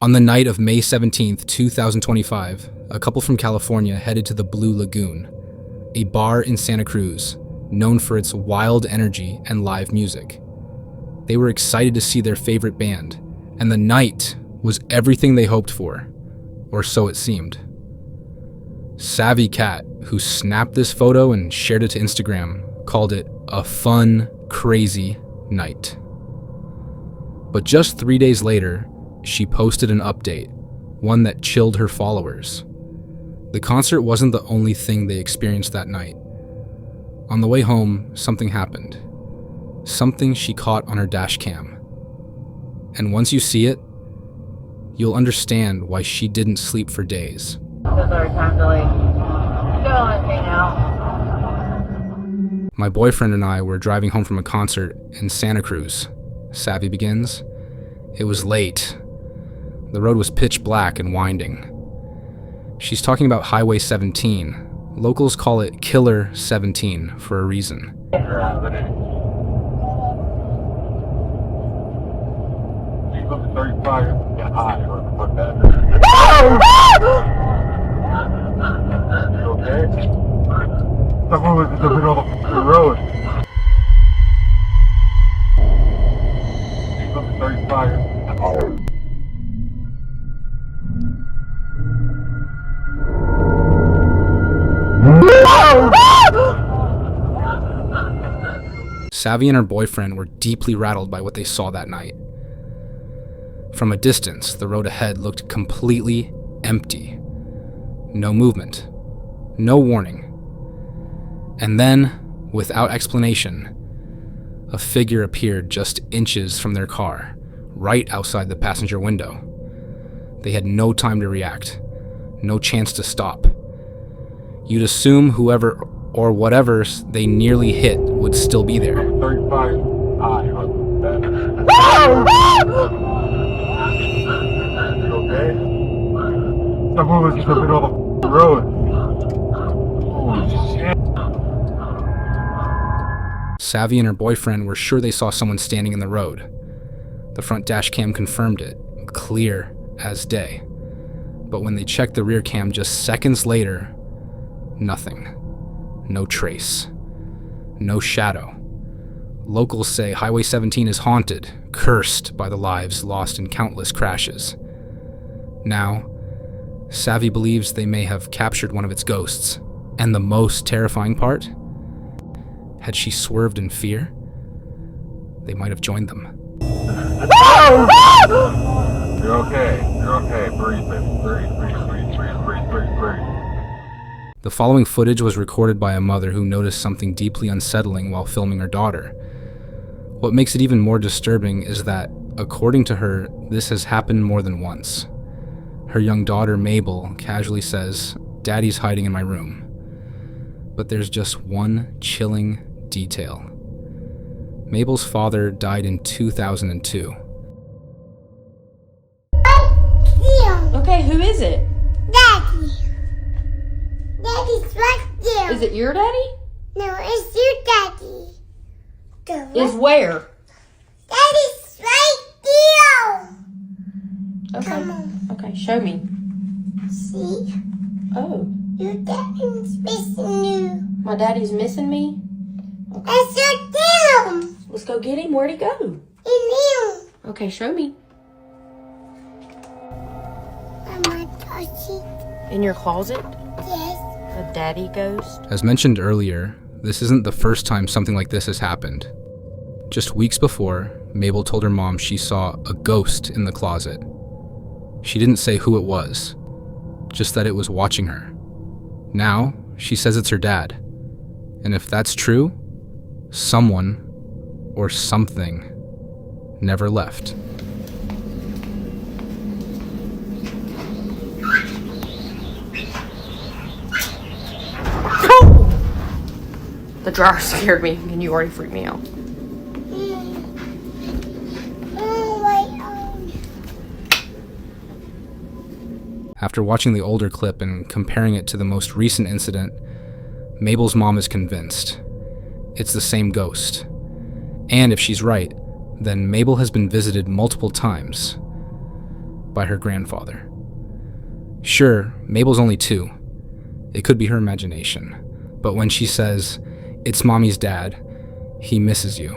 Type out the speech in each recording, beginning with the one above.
On the night of May 17th, 2025, a couple from California headed to the Blue Lagoon, a bar in Santa Cruz known for its wild energy and live music. They were excited to see their favorite band, and the night was everything they hoped for, or so it seemed. Savvy Cat, who snapped this photo and shared it to Instagram, called it a fun, crazy night. But just 3 days later, she posted an update, one that chilled her followers. The concert wasn't the only thing they experienced that night. On the way home, something happened. Something she caught on her dash cam. And once you see it, you'll understand why she didn't sleep for days. Because our time to go and hang out. My boyfriend and I were driving home from a concert in Santa Cruz. Savvy begins. It was late. The road was pitch black and winding. She's talking about Highway 17. Locals call it Killer 17 for a reason. Okay? Someone was in the middle of the road. She's looking 35. Savvy and her boyfriend were deeply rattled by what they saw that night. From a distance, the road ahead looked completely empty. No movement. No warning. And then, without explanation, a figure appeared just inches from their car, right outside the passenger window. They had no time to react, no chance to stop. You'd assume whoever or whatever they nearly hit would still be there. 35. Okay? Someone was in the middle of the road. Holy shit. Savvy and her boyfriend were sure they saw someone standing in the road. The front dash cam confirmed it, clear as day. But when they checked the rear cam just seconds later, nothing. No trace. No shadow. Locals say Highway 17 is haunted, cursed by the lives lost in countless crashes. Now, Savvy believes they may have captured one of its ghosts. And the most terrifying part? Had she swerved in fear, they might have joined them. You're okay. You're okay. Breathe, baby. Breathe. The following footage was recorded by a mother who noticed something deeply unsettling while filming her daughter. What makes it even more disturbing is that, according to her, this has happened more than once. Her young daughter, Mabel, casually says, "Daddy's hiding in my room." But there's just one chilling detail. Mabel's father died in 2002. Okay, who is it? Daddy. Daddy's right there. Is it your daddy? No, it's your daddy. Is where? Daddy's right there. Okay. Come on. Okay, show me. See? Oh, Your daddy's missing you. my daddy's missing me? Okay. That's your him. Let's go get him. Where'd he go? In you. Okay, show me. Mama, touchy. In your closet? Yes. A daddy ghost? As mentioned earlier, this isn't the first time something like this has happened. Just weeks before, Mabel told her mom she saw a ghost in the closet. She didn't say who it was, just that it was watching her. Now, she says it's her dad. And if that's true, someone or something never left. The dryer scared me, and you already freaked me out. Oh, my own. After watching the older clip and comparing it to the most recent incident, Mabel's mom is convinced it's the same ghost. And if she's right, then Mabel has been visited multiple times. by her grandfather. Sure, Mabel's only 2. It could be her imagination, but when she says, "It's Mommy's dad, he misses you,"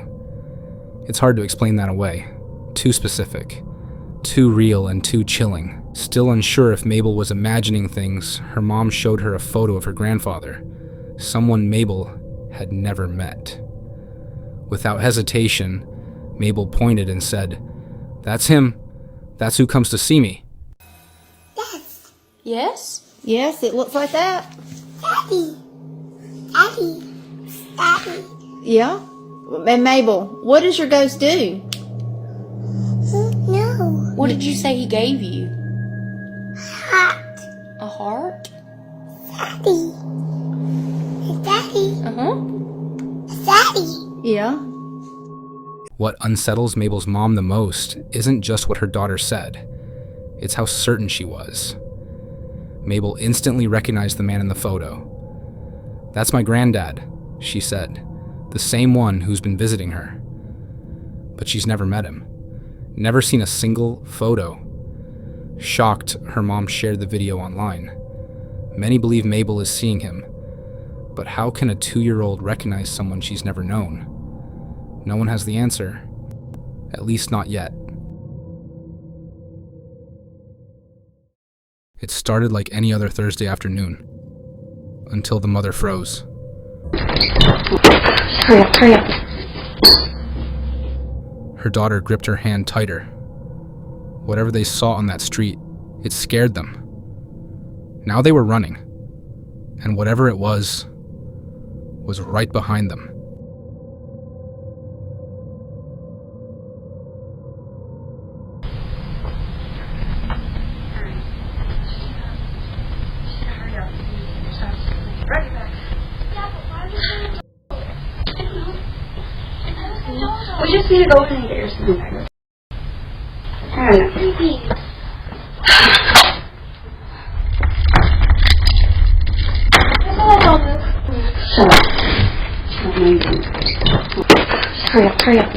it's hard to explain that away. Too specific, too real, and too chilling. Still unsure if Mabel was imagining things, her mom showed her a photo of her grandfather, someone Mabel had never met. Without hesitation, Mabel pointed and said, "That's him. That's who comes to see me." Yes. Yes? Yes, it looks like that. Daddy. Daddy. Daddy. Yeah. And Mabel, what does your ghost do? No. What did you say he gave you? Hot. A heart? Daddy. Daddy. Uh-huh. Daddy. Yeah. What unsettles Mabel's mom the most isn't just what her daughter said, it's how certain she was. Mabel instantly recognized the man in the photo. "That's my granddad," she said, "the same one who's been visiting her." But she's never met him, never seen a single photo. Shocked, her mom shared the video online. Many believe Mabel is seeing him, but how can a 2-year-old recognize someone she's never known? No one has the answer, at least not yet. It started like any other Thursday afternoon, until the mother froze. Hurry up. Her daughter gripped her hand tighter. Whatever they saw on that street, it scared them. Now they were running, and whatever it was right behind them. We just need to go in there. Alright. Shut up. Hurry up.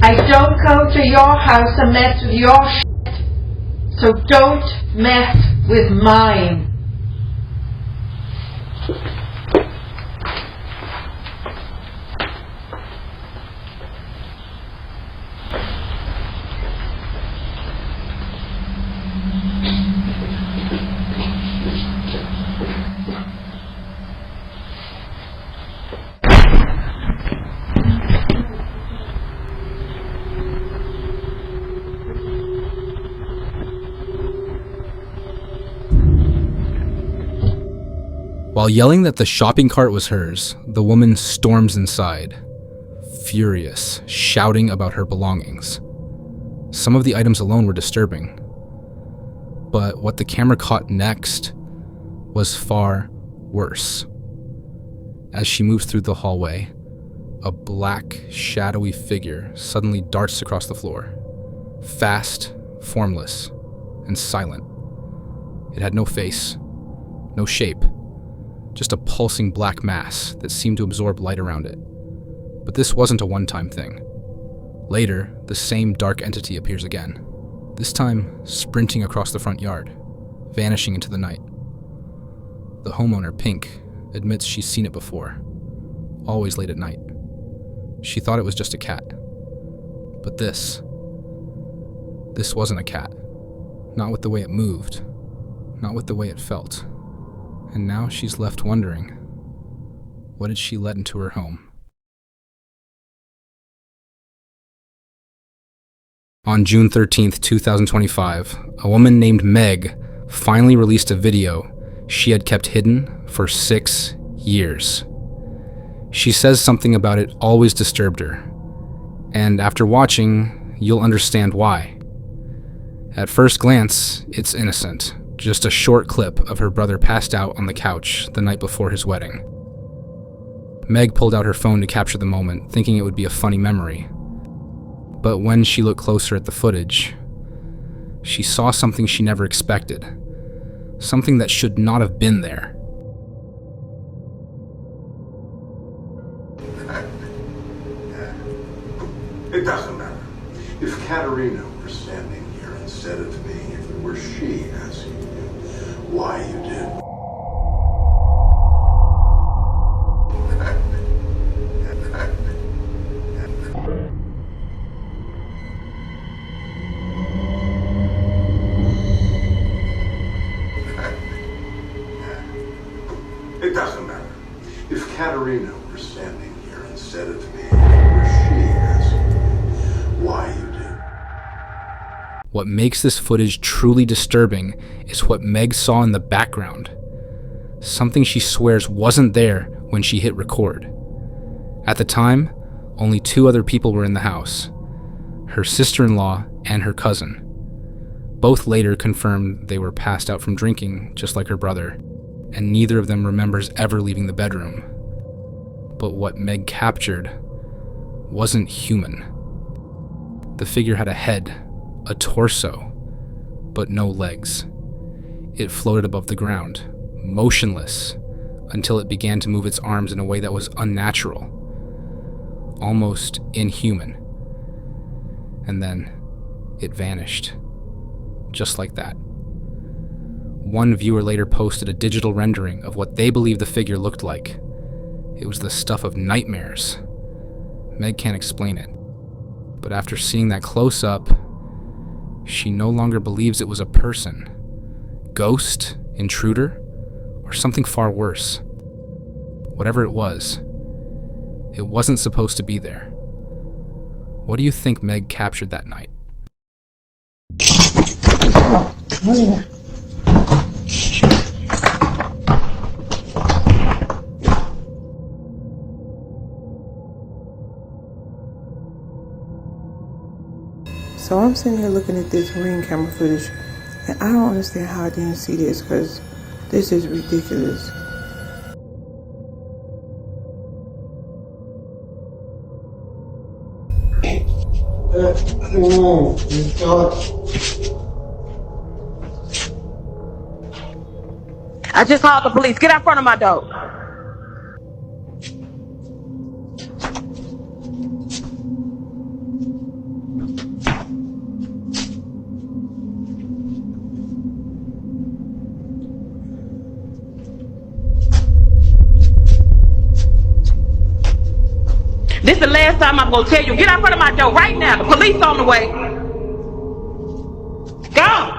I don't come to your house and mess with your shit, so don't mess with mine. While yelling that the shopping cart was hers, the woman storms inside, furious, shouting about her belongings. Some of the items alone were disturbing, but what the camera caught next was far worse. As she moves through the hallway, a black, shadowy figure suddenly darts across the floor, fast, formless, and silent. It had no face, no shape, just a pulsing black mass that seemed to absorb light around it. But this wasn't a one-time thing. Later, the same dark entity appears again, this time sprinting across the front yard, vanishing into the night. The homeowner, Pink, admits she's seen it before, always late at night. She thought it was just a cat. But this wasn't a cat. Not with the way it moved, not with the way it felt. And now she's left wondering, what did she let into her home? On June 13th, 2025, a woman named Meg finally released a video she had kept hidden for 6 years. She says something about it always disturbed her, and after watching, you'll understand why. At first glance, it's innocent. Just a short clip of her brother passed out on the couch the night before his wedding. Meg pulled out her phone to capture the moment, thinking it would be a funny memory. But when she looked closer at the footage, she saw something she never expected. Something that should not have been there. It doesn't matter. If Katerina were standing here and said it to me, if it were she asking you why you did. It doesn't matter. If Katerina were standing here and said it to me, if it were she asking you why you did. What makes this footage truly disturbing is what Meg saw in the background. Something she swears wasn't there when she hit record. At the time, only 2 other people were in the house, her sister-in-law and her cousin. Both later confirmed they were passed out from drinking, just like her brother, and neither of them remembers ever leaving the bedroom. But what Meg captured wasn't human. The figure had a head, a torso, but no legs. It floated above the ground, motionless, until it began to move its arms in a way that was unnatural, almost inhuman. And then it vanished, just like that. One viewer later posted a digital rendering of what they believed the figure looked like. It was the stuff of nightmares. Meg can't explain it, but after seeing that close-up, she no longer believes it was a person, ghost, intruder, or something far worse. Whatever it wasn't supposed to be there. What do you think Meg captured that night? So I'm sitting here looking at this Ring camera footage, and I don't understand how I didn't see this, because this is ridiculous. I just called the police. Get out front of my door. This is the last time I'm gonna tell you. Get out front of my door right now. The police on the way. Go.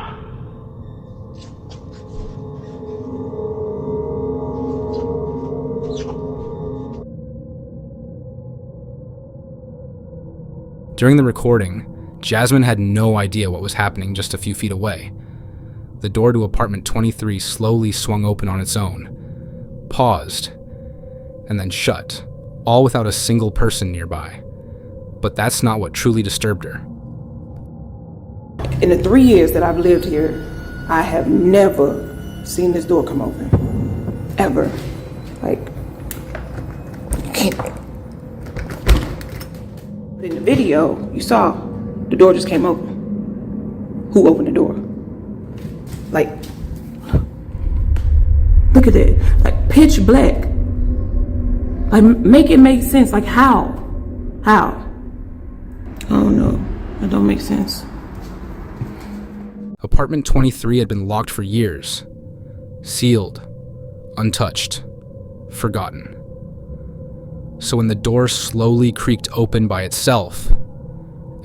During the recording, Jasmine had no idea what was happening just a few feet away. The door to apartment 23 slowly swung open on its own, paused, and then shut, all without a single person nearby. But that's not what truly disturbed her. In the 3 years that I've lived here, I have never seen this door come open. Ever. Like, in the video, you saw the door just came open. Who opened the door? Like, look at it. Like, pitch black. Like, make it make sense. Like, how? How? I don't know. That don't make sense. Apartment 23 had been locked for years. Sealed. Untouched. Forgotten. So when the door slowly creaked open by itself,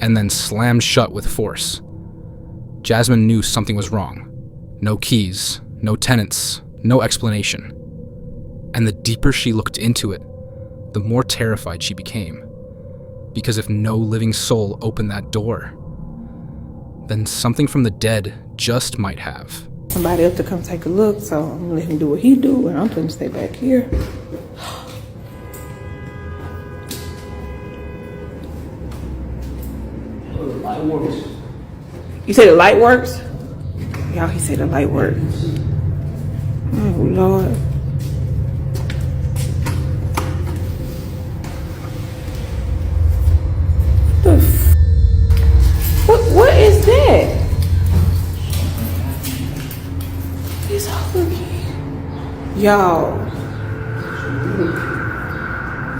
and then slammed shut with force, Jasmine knew something was wrong. No keys, no tenants, no explanation. And the deeper she looked into it, the more terrified she became. Because if no living soul opened that door, then something from the dead just might have. Somebody else to come take a look, so I'm gonna let him do what he do, and I'm gonna stay back here. Light works. You say the light works? Y'all, he said the light works. Oh, Lord. Y'all.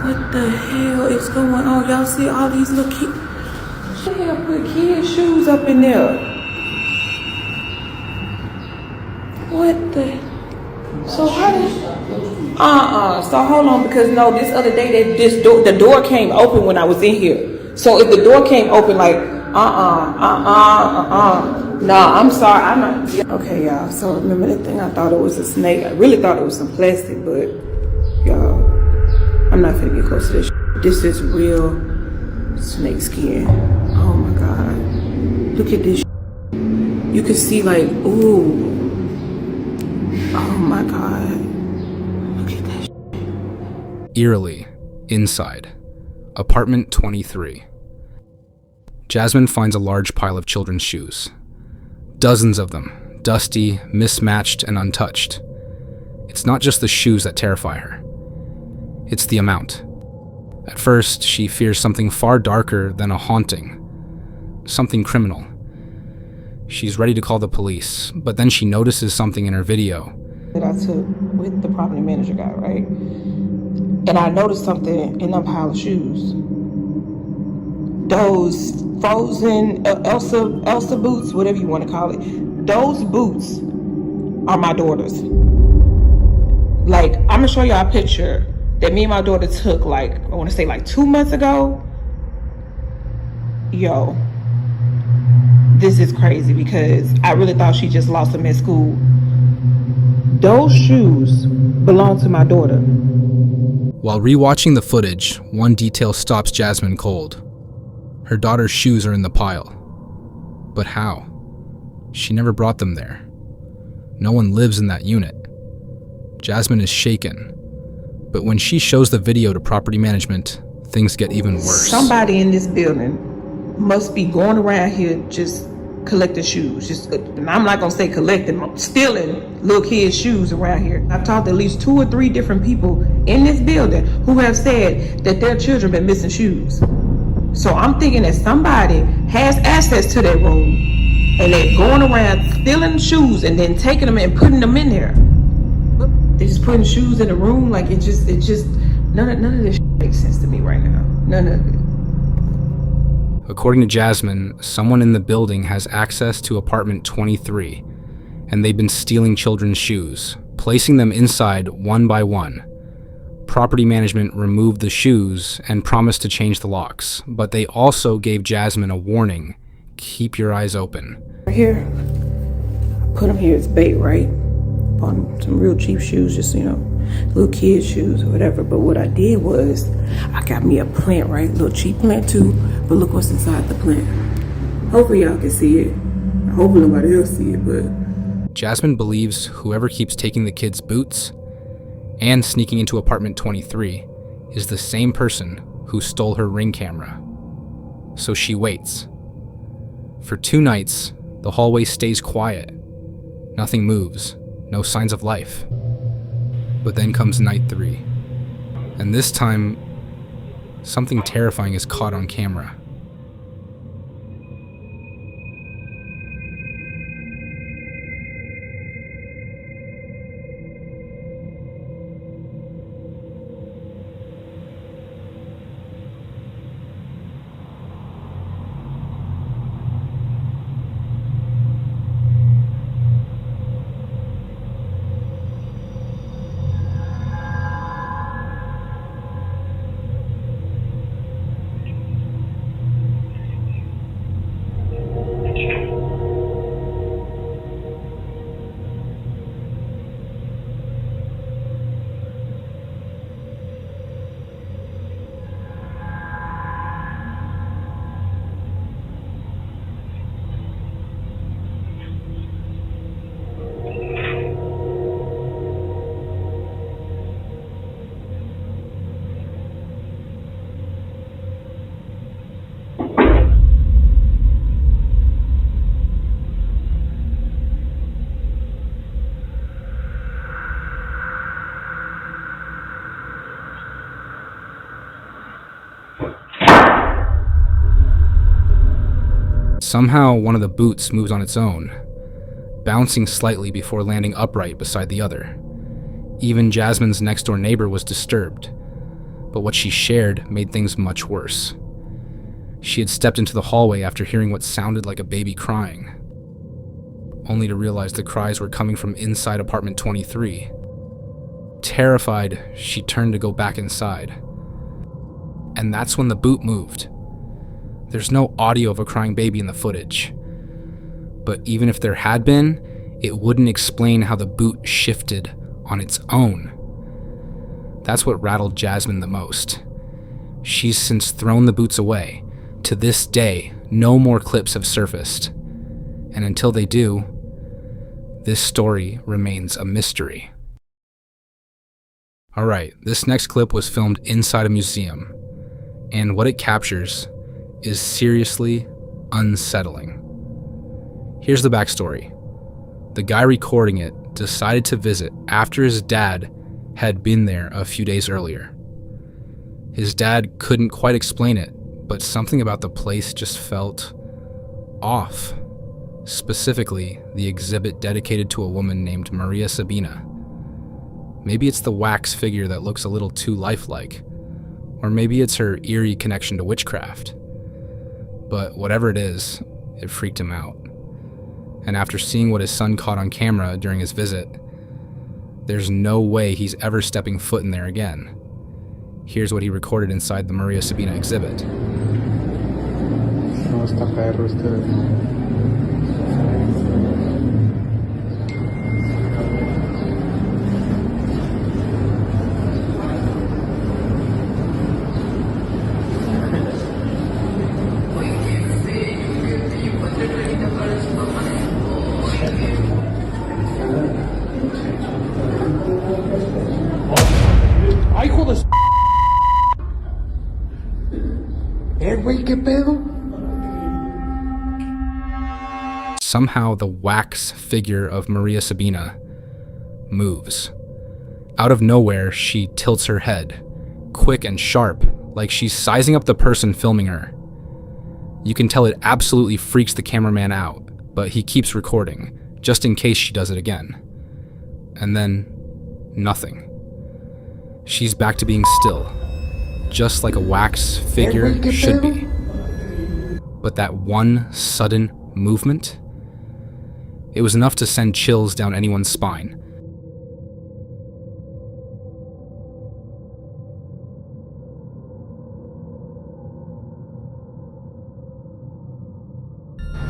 What the hell is going on? Y'all see all these little kids? What the hell put kids' shoes up in there? What the? So how did? So hold on, because no, this other day the door came open when I was in here. So if the door came open, like no, I'm sorry, I'm not. Okay, y'all. So remember that thing? I thought it was a snake. I really thought it was some plastic, but y'all, I'm not gonna get close to this. This is real snake skin. Oh my god! Look at this. You can see like, ooh. Oh my god. Look at that. Eerily, inside, apartment 23. Jasmine finds a large pile of children's shoes. Dozens of them, dusty, mismatched, and untouched. It's not just the shoes that terrify her. It's the amount. At first, she fears something far darker than a haunting. Something criminal. She's ready to call the police, but then she notices something in her video. That I took with the property manager guy, right? And I noticed something in that pile of shoes. Those frozen Elsa boots, whatever you want to call it, those boots are my daughter's. Like, I'm gonna show y'all a picture that me and my daughter took, like, I want to say like 2 months ago. Yo, this is crazy because I really thought she just lost them at school. Those shoes belong to my daughter. While rewatching the footage, one detail stops Jasmine cold. Her daughter's shoes are in the pile. But how? She never brought them there. No one lives in that unit. Jasmine is shaken. But when she shows the video to property management, things get even worse. Somebody in this building must be going around here just collecting shoes. And I'm not gonna say collecting, stealing little kids' shoes around here. I've talked to at least 2 or 3 different people in this building who have said that their children been missing shoes. So I'm thinking that somebody has access to that room and they're going around stealing shoes and then taking them and putting them in there. They're just putting shoes in the room. Like it just none of this makes sense to me right now. None of it. According to Jasmine, someone in the building has access to apartment 23, and they've been stealing children's shoes, placing them inside one by one. Property management removed the shoes and promised to change the locks, but they also gave Jasmine a warning: keep your eyes open. Right here, I put them here as bait, right? Bought some real cheap shoes, just, you know, little kid shoes or whatever. But what I did was, I got me a plant, right? A little cheap plant too, but look what's inside the plant. Hopefully y'all can see it. I hope nobody else see it, but... Jasmine believes whoever keeps taking the kids' boots and sneaking into apartment 23 is the same person who stole her Ring camera. So she waits. For 2 nights, the hallway stays quiet. Nothing moves, no signs of life. But then comes night 3. And this time, something terrifying is caught on camera. Somehow, one of the boots moves on its own, bouncing slightly before landing upright beside the other. Even Jasmine's next-door neighbor was disturbed, but what she shared made things much worse. She had stepped into the hallway after hearing what sounded like a baby crying, only to realize the cries were coming from inside apartment 23. Terrified, she turned to go back inside. And that's when the boot moved. There's no audio of a crying baby in the footage. But even if there had been, it wouldn't explain how the boot shifted on its own. That's what rattled Jasmine the most. She's since thrown the boots away. To this day, no more clips have surfaced. And until they do, this story remains a mystery. Alright, this next clip was filmed inside a museum, and what it captures is seriously unsettling. Here's the backstory. The guy recording it decided to visit after his dad had been there a few days earlier. His dad couldn't quite explain it, but something about the place just felt off. Specifically, the exhibit dedicated to a woman named Maria Sabina. Maybe it's the wax figure that looks a little too lifelike, or maybe it's her eerie connection to witchcraft. But whatever it is, it freaked him out. And after seeing what his son caught on camera during his visit, there's no way he's ever stepping foot in there again. Here's what he recorded inside the Maria Sabina exhibit. No, está perro este. ¡Ay, hijo de s***! Güey, ¿qué pedo? Somehow the wax figure of Maria Sabina moves. Out of nowhere, she tilts her head, quick and sharp, like she's sizing up the person filming her. You can tell it absolutely freaks the cameraman out, but he keeps recording, just in case she does it again. And then, nothing. She's back to being still, just like a wax figure should be. But that one sudden movement, it was enough to send chills down anyone's spine.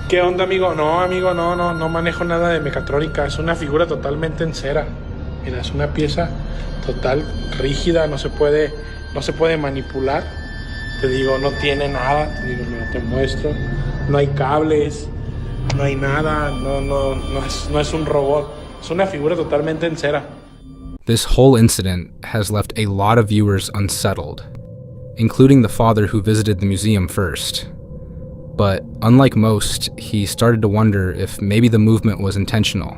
¿Qué onda, amigo? No manejo nada de mecatrónica. Es una figura totalmente en cera. Mira, es una pieza total rígida, no se puede manipular. Te digo, no tiene nada. Te digo, mira, te muestro. No hay cables, no hay nada. No es un robot. Es una figura totalmente en cera. This whole incident has left a lot of viewers unsettled, including the father who visited the museum first. But unlike most, he started to wonder if maybe the movement was intentional.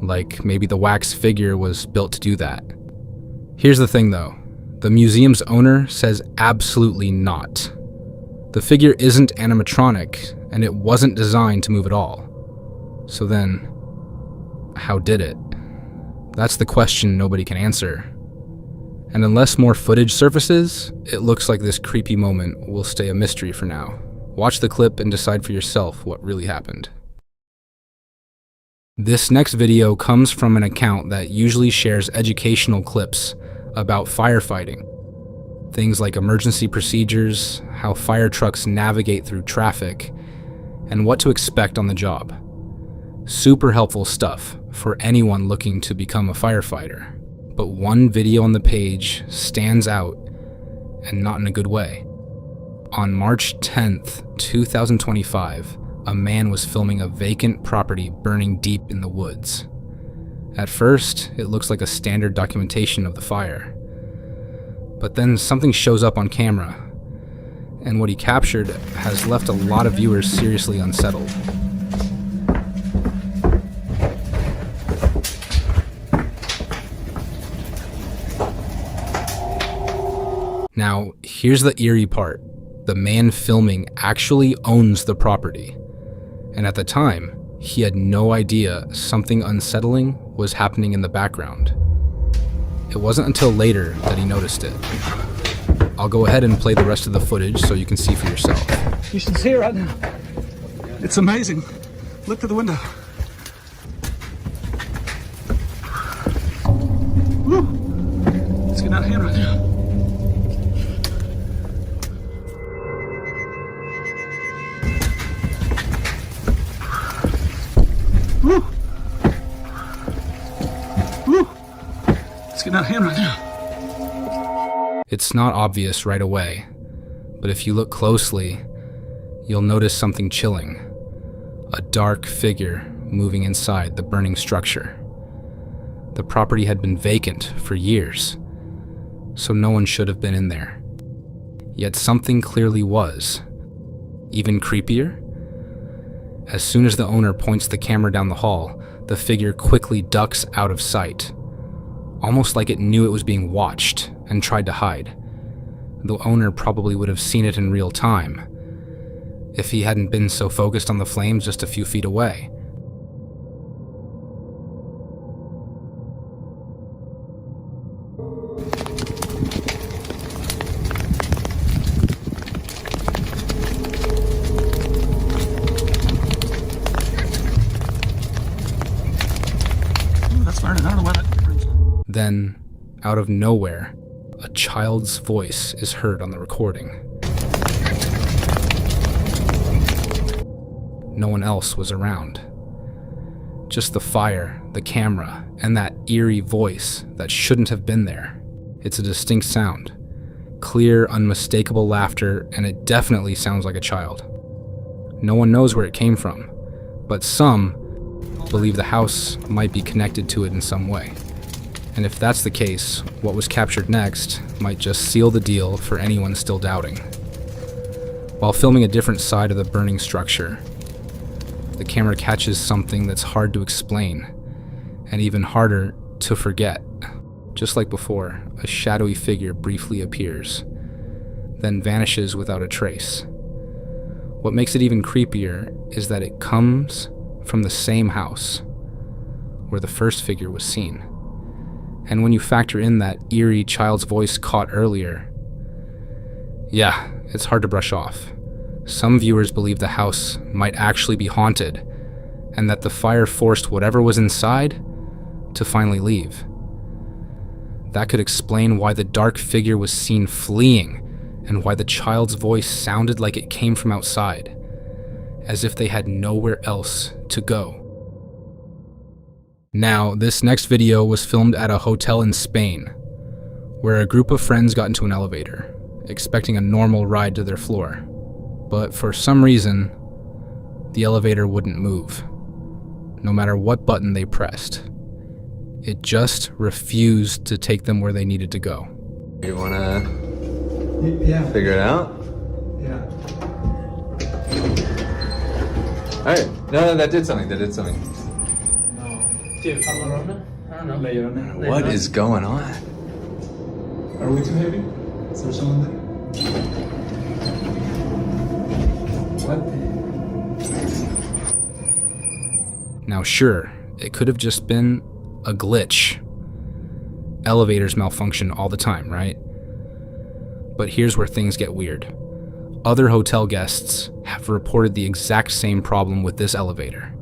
Like maybe the wax figure was built to do that. Here's the thing though, the museum's owner says absolutely not. The figure isn't animatronic, and it wasn't designed to move at all. So then, how did it? That's the question nobody can answer. And unless more footage surfaces, it looks like this creepy moment will stay a mystery for now. Watch the clip and decide for yourself what really happened. This next video comes from an account that usually shares educational clips about firefighting. Things like emergency procedures, how fire trucks navigate through traffic, and what to expect on the job. Super helpful stuff for anyone looking to become a firefighter. But one video on the page stands out, and not in a good way. On March 10th, 2025, a man was filming a vacant property burning deep in the woods. At first, it looks like a standard documentation of the fire. But then something shows up on camera, and what he captured has left a lot of viewers seriously unsettled. Now, here's the eerie part. The man filming actually owns the property. And at the time, he had no idea something unsettling was happening in the background. It wasn't until later that he noticed it. I'll go ahead and play the rest of the footage so you can see for yourself. You should see it right now. It's amazing. Look through the window. Woo. It's getting out of hand right now. Woo. Woo. It's getting out of hand right now. It's not obvious right away, but if you look closely, you'll notice something chilling. A dark figure moving inside the burning structure. The property had been vacant for years, so no one should have been in there. Yet something clearly was. Even creepier? As soon as the owner points the camera down the hall, the figure quickly ducks out of sight, almost like it knew it was being watched and tried to hide. The owner probably would have seen it in real time if he hadn't been so focused on the flames just a few feet away. That's burning. I don't know why that brings. Then, out of nowhere, a child's voice is heard on the recording. No one else was around. Just the fire, the camera, and that eerie voice that shouldn't have been there. It's a distinct sound. Clear, unmistakable laughter, and it definitely sounds like a child. No one knows where it came from, but some believe the house might be connected to it in some way. And if that's the case, what was captured next might just seal the deal for anyone still doubting. While filming a different side of the burning structure, the camera catches something that's hard to explain, and even harder to forget. Just like before, a shadowy figure briefly appears, then vanishes without a trace. What makes it even creepier is that it comes from the same house where the first figure was seen. And when you factor in that eerie child's voice caught earlier, yeah, it's hard to brush off. Some viewers believe the house might actually be haunted, and that the fire forced whatever was inside to finally leave. That could explain why the dark figure was seen fleeing, and why the child's voice sounded like it came from outside, as if they had nowhere else to go. Now, this next video was filmed at a hotel in Spain, where a group of friends got into an elevator, expecting a normal ride to their floor. But for some reason, the elevator wouldn't move, no matter what button they pressed. It just refused to take them where they needed to go. You wanna figure it out? Yeah. Alright, no, that did something, What is going on? Are we too heavy? Is there someone there? What? Now sure, it could have just been a glitch. Elevators malfunction all the time, right? But here's where things get weird. Other hotel guests have reported the exact same problem with this elevator.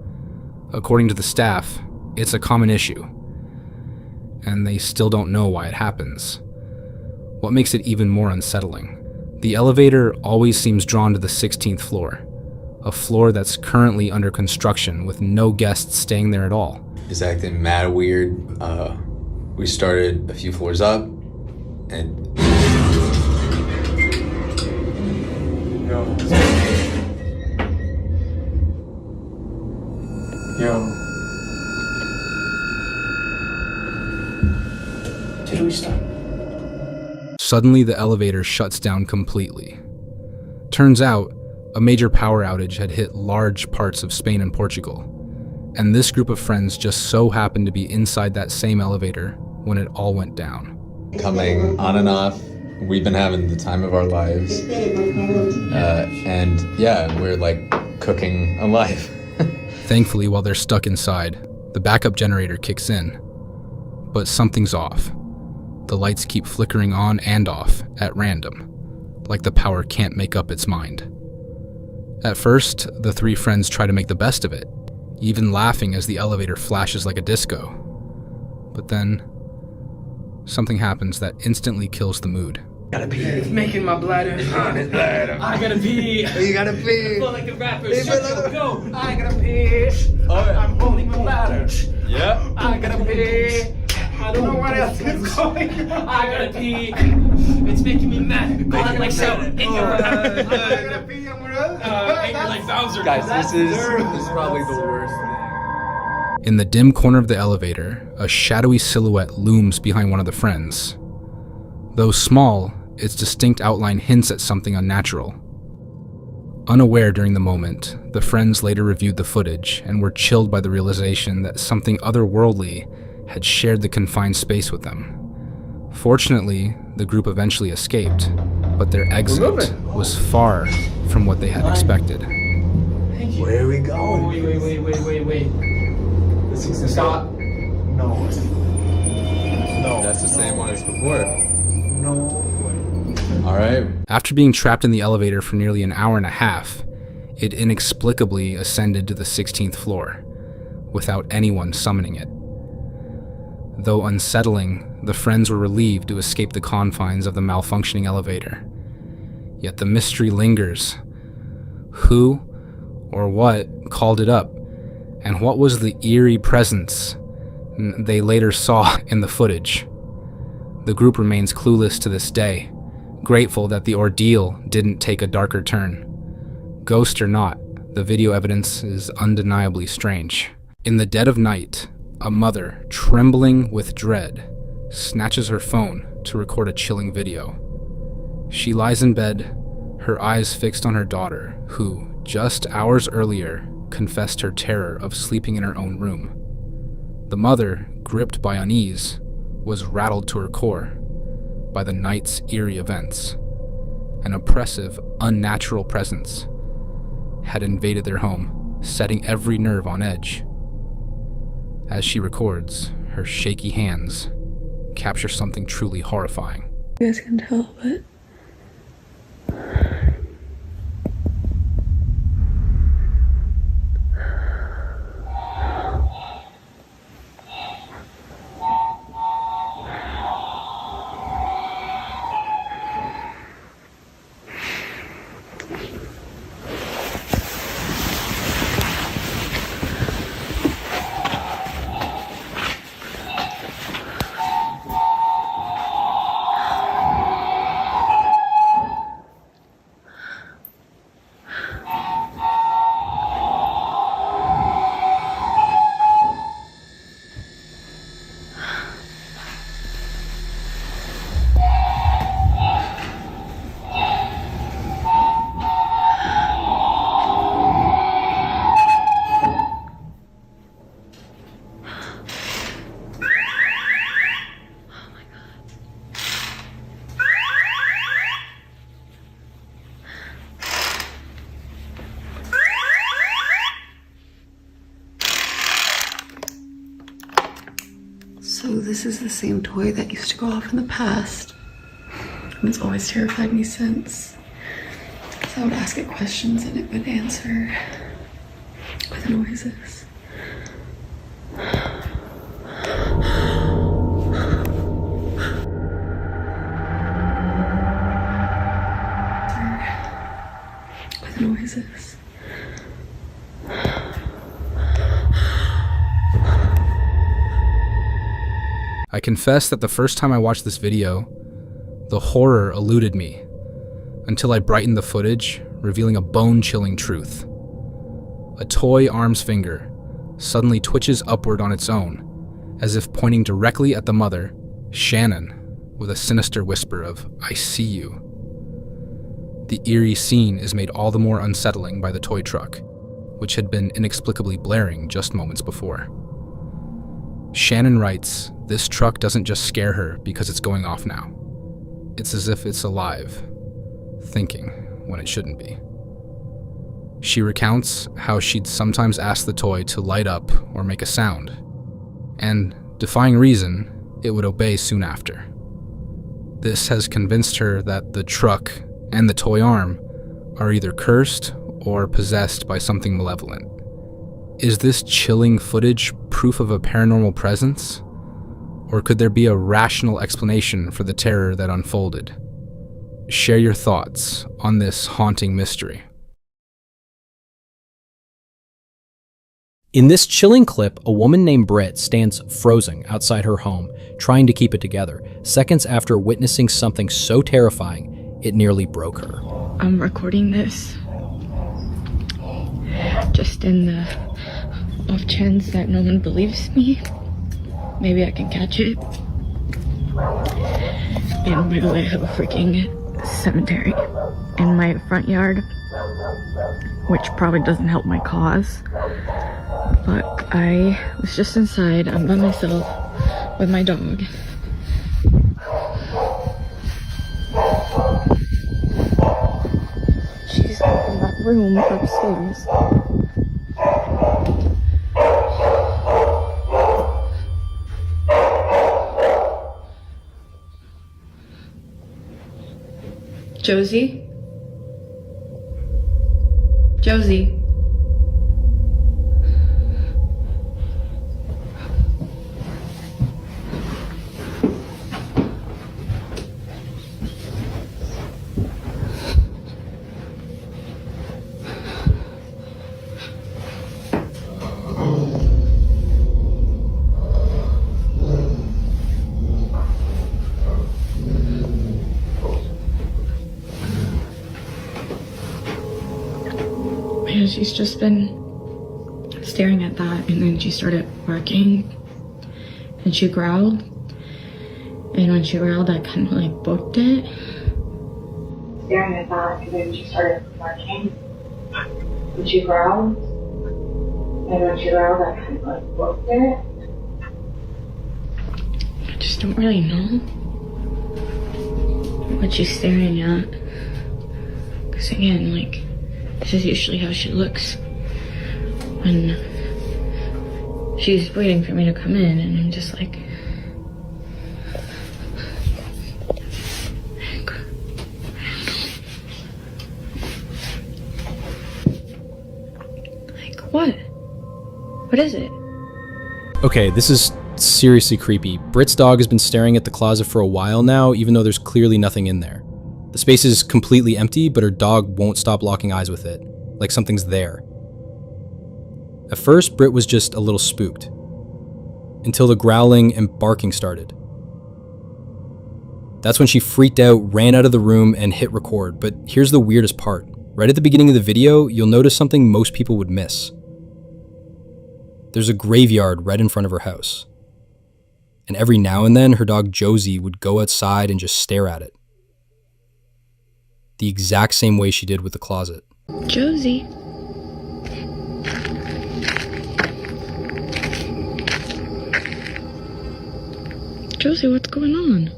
According to the staff, it's a common issue, and they still don't know why it happens. What makes it even more unsettling? The elevator always seems drawn to the 16th floor, a floor that's currently under construction with no guests staying there at all. It's acting mad weird. We started a few floors up, and Yo. Did we stop? Suddenly, the elevator shuts down completely. Turns out, a major power outage had hit large parts of Spain and Portugal, and this group of friends just so happened to be inside that same elevator when it all went down. coming on and off. We've been having the time of our lives. And yeah, we're like cooking a life. Thankfully, while they're stuck inside, the backup generator kicks in. But something's off. the lights keep flickering on and off at random, like the power can't make up its mind. At first, the three friends try to make the best of it, even laughing as the elevator flashes like a disco. But then, something happens that instantly kills the mood. Gotta pee. It's making my bladder. I gotta pee. You gotta pee. I feel like the rapper. Go. I gotta pee. I'm holding my bladder. Yeah. I gotta pee. I don't know what else is going on. I gotta pee. It's making me mad. I'm like so in your I gotta pee. I'm like Bowser. Guys, this is probably the worst thing. In the dim corner of the elevator, a shadowy silhouette looms behind one of the friends. Though small, its distinct outline hints at something unnatural. Unaware during the moment, the friends later reviewed the footage and were chilled by the realization that something otherworldly had shared the confined space with them. Fortunately, the group eventually escaped, but their exit was far from what they had expected. Where are we going? Wait. This is Stop. No. That's the same one as before. No. All right. After being trapped in the elevator for nearly an hour and a half, it inexplicably ascended to the 16th floor, without anyone summoning it. Though unsettling, the friends were relieved to escape the confines of the malfunctioning elevator. Yet the mystery lingers. Who or what called it up? And what was the eerie presence they later saw in the footage? The group remains clueless to this day, grateful that the ordeal didn't take a darker turn. Ghost or not, the video evidence is undeniably strange. In the dead of night, a mother, trembling with dread, snatches her phone to record a chilling video. She lies in bed, her eyes fixed on her daughter, who, just hours earlier, confessed her terror of sleeping in her own room. The mother, gripped by unease, was rattled to her core by the night's eerie events. An oppressive, unnatural presence had invaded their home, setting every nerve on edge. As she records, her shaky hands capture something truly horrifying. You guys can tell, but so this is the same toy that used to go off in the past, and it's always terrified me since. So I would ask it questions and it would answer with noises. With noises. I confess that the first time I watched this video, the horror eluded me, until I brightened the footage, revealing a bone-chilling truth. A toy arm's finger suddenly twitches upward on its own, as if pointing directly at the mother, Shannon, with a sinister whisper of, "I see you." The eerie scene is made all the more unsettling by the toy truck, which had been inexplicably blaring just moments before. Shannon writes, this truck doesn't just scare her because it's going off now. It's as if it's alive, thinking when it shouldn't be. She recounts how she'd sometimes ask the toy to light up or make a sound, and, defying reason, it would obey soon after. This has convinced her that the truck and the toy arm are either cursed or possessed by something malevolent. Is this chilling footage proof of a paranormal presence? Or could there be a rational explanation for the terror that unfolded? Share your thoughts on this haunting mystery. In this chilling clip, a woman named Britt stands frozen outside her home, trying to keep it together, seconds after witnessing something so terrifying, it nearly broke her. I'm recording this just in the off chance that no one believes me. Maybe I can catch it. And by the way, I have a freaking cemetery in my front yard, which probably doesn't help my cause. But I was just inside. I'm by myself with my dog. She's in that room upstairs. Josie? Josie? And she's just been staring at that, and then she started barking, and she growled, and when she growled, I kind of like booked it. Staring at that, and then she started barking, and she growled, and when she growled, I kind of like booked it. I just don't really know what she's staring at, because again, like, this is usually how she looks when she's waiting for me to come in, and I'm just like, what? What is it? Okay, this is seriously creepy. Britt's dog has been staring at the closet for a while now, even though there's clearly nothing in there. The space is completely empty, but her dog won't stop locking eyes with it, like something's there. At first, Britt was just a little spooked, until the growling and barking started. That's when she freaked out, ran out of the room, and hit record. But here's the weirdest part. Right at the beginning of the video, you'll notice something most people would miss. There's a graveyard right in front of her house. And every now and then, her dog Josie would go outside and just stare at it. The exact same way she did with the closet. Josie. Josie, what's going on?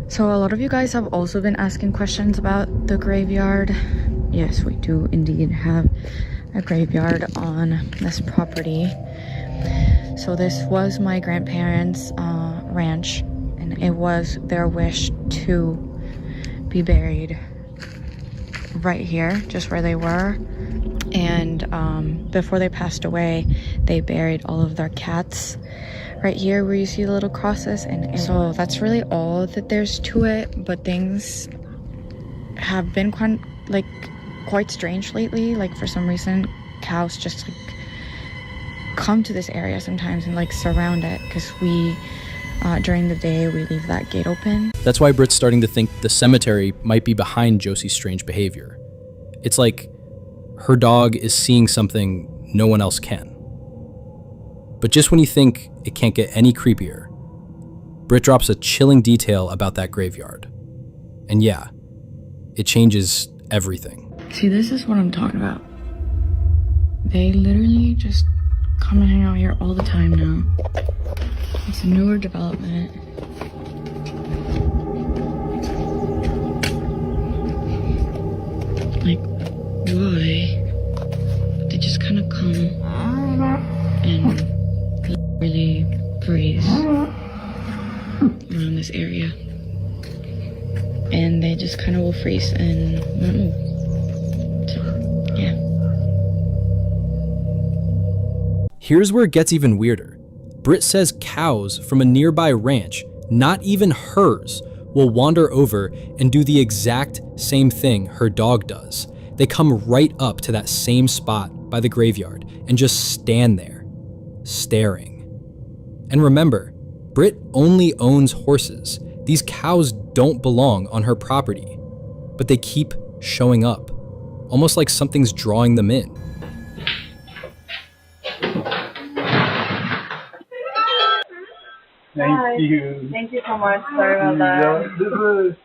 So a lot of you guys have also been asking questions about the graveyard. Yes, we do indeed have a graveyard on this property. So this was my grandparents' ranch, and it was their wish to be buried right here, just where they were. And before they passed away, they buried all of their cats right here where you see the little crosses, and so that's really all that there's to it. But things have been quite strange lately. Like, for some reason, cows just like come to this area sometimes and like surround it, because we during the day we leave that gate open. That's why Britt's starting to think the cemetery might be behind Josie's strange behavior. It's like her dog is seeing something no one else can. But just when you think it can't get any creepier, Britt drops a chilling detail about that graveyard. And yeah, it changes everything. See, this is what I'm talking about. They literally just come and hang out here all the time now. It's a newer development. come and really breeze around this area. And they just kind of will freeze and won't move. So, yeah. Here's where it gets even weirder. Britt says cows from a nearby ranch, not even hers, will wander over and do the exact same thing her dog does. They come right up to that same spot by the graveyard and just stand there, staring. And remember, Britt only owns horses. These cows don't belong on her property, but they keep showing up, almost like something's drawing them in. Thank you. Thank you so much. Sorry about that. Yeah, this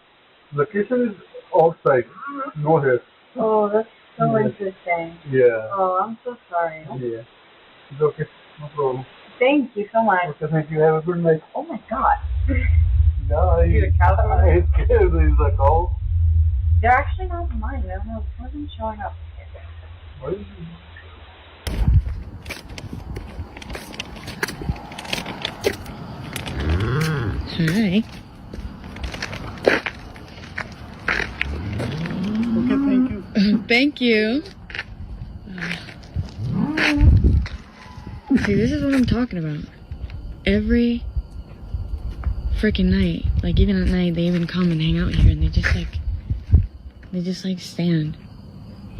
location is outside, no here. Oh, that's so Yes. interesting. Yeah. Oh, I'm so sorry. Yeah. It's okay, no problem. Thank you so much. Okay, thank you. Have a good night. Oh my god. Yeah, You're a cow? I'm scared. There's a cow. They're actually not mine. I don't know. It wasn't showing up. What is it? Hi. Okay, thank you. Thank you. See, this is what I'm talking about. Every freaking night, like even at night, they even come and hang out here, and they just like stand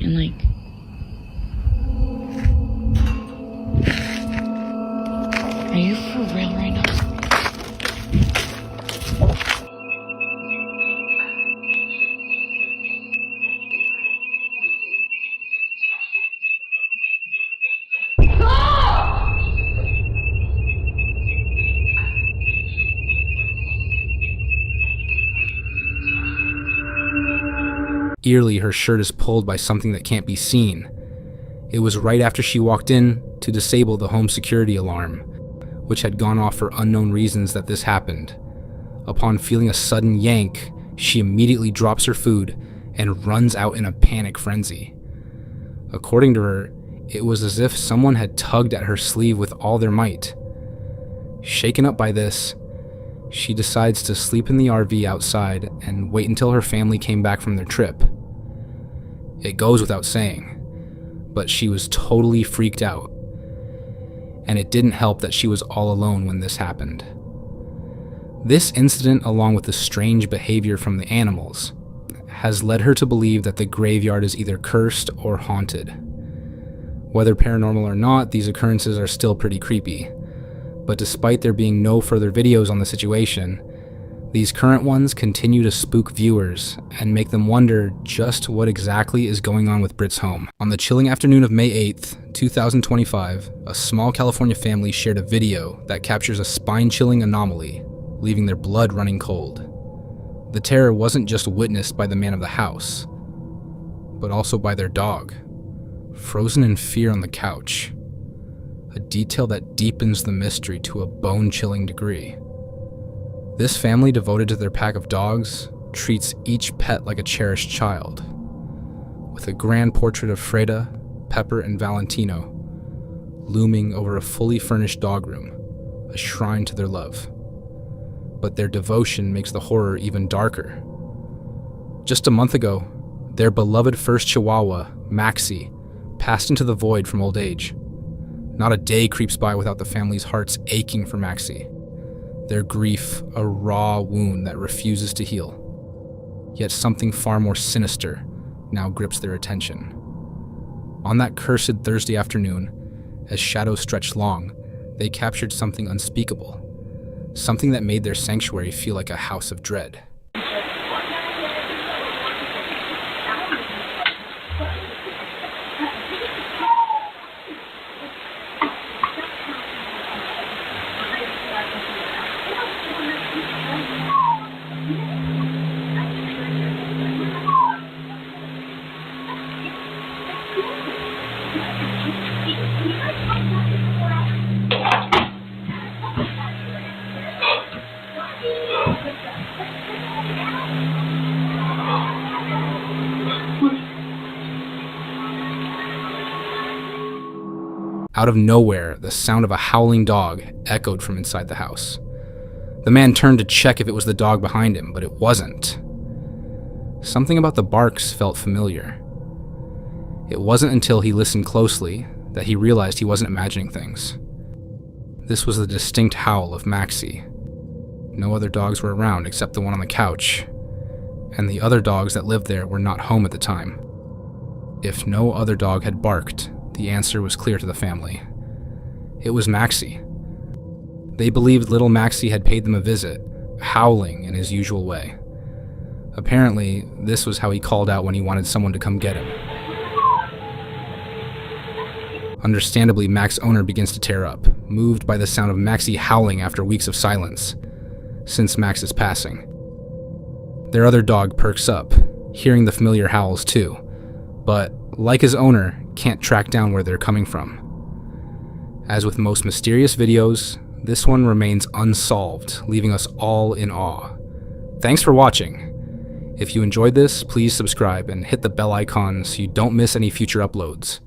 and like. Are you for real right now? Eerily, her shirt is pulled by something that can't be seen. It was right after she walked in to disable the home security alarm, which had gone off for unknown reasons that this happened. Upon feeling a sudden yank, she immediately drops her food and runs out in a panic frenzy. According to her, it was as if someone had tugged at her sleeve with all their might. Shaken up by this, she decides to sleep in the RV outside and wait until her family came back from their trip. It goes without saying, but she was totally freaked out. And it didn't help that she was all alone when this happened. This incident, along with the strange behavior from the animals, has led her to believe that the graveyard is either cursed or haunted. Whether paranormal or not, these occurrences are still pretty creepy. But despite there being no further videos on the situation, these current ones continue to spook viewers and make them wonder just what exactly is going on with Britt's home. On the chilling afternoon of May 8th, 2025, a small California family shared a video that captures a spine-chilling anomaly, leaving their blood running cold. The terror wasn't just witnessed by the man of the house, but also by their dog, frozen in fear on the couch. A detail that deepens the mystery to a bone-chilling degree. This family, devoted to their pack of dogs, treats each pet like a cherished child. With a grand portrait of Freda, Pepper, and Valentino looming over a fully furnished dog room, a shrine to their love. But their devotion makes the horror even darker. Just a month ago, their beloved first Chihuahua, Maxie, passed into the void from old age. Not a day creeps by without the family's hearts aching for Maxie. Their grief, a raw wound that refuses to heal. Yet something far more sinister now grips their attention. On that cursed Thursday afternoon, as shadows stretched long, they captured something unspeakable. Something that made their sanctuary feel like a house of dread. Out of nowhere, the sound of a howling dog echoed from inside the house. The man turned to check if it was the dog behind him, but it wasn't. Something about the barks felt familiar. It wasn't until he listened closely that he realized he wasn't imagining things. This was the distinct howl of Maxie. No other dogs were around except the one on the couch, and the other dogs that lived there were not home at the time. If no other dog had barked, the answer was clear to the family. It was Maxie. They believed little Maxie had paid them a visit, howling in his usual way. Apparently, this was how he called out when he wanted someone to come get him. Understandably, Max's owner begins to tear up, moved by the sound of Maxie howling after weeks of silence, since Max's passing. Their other dog perks up, hearing the familiar howls too, but, like his owner, can't track down where they're coming from. As with most mysterious videos, this one remains unsolved, leaving us all in awe. Thanks for watching. If you enjoyed this, please subscribe and hit the bell icon so you don't miss any future uploads.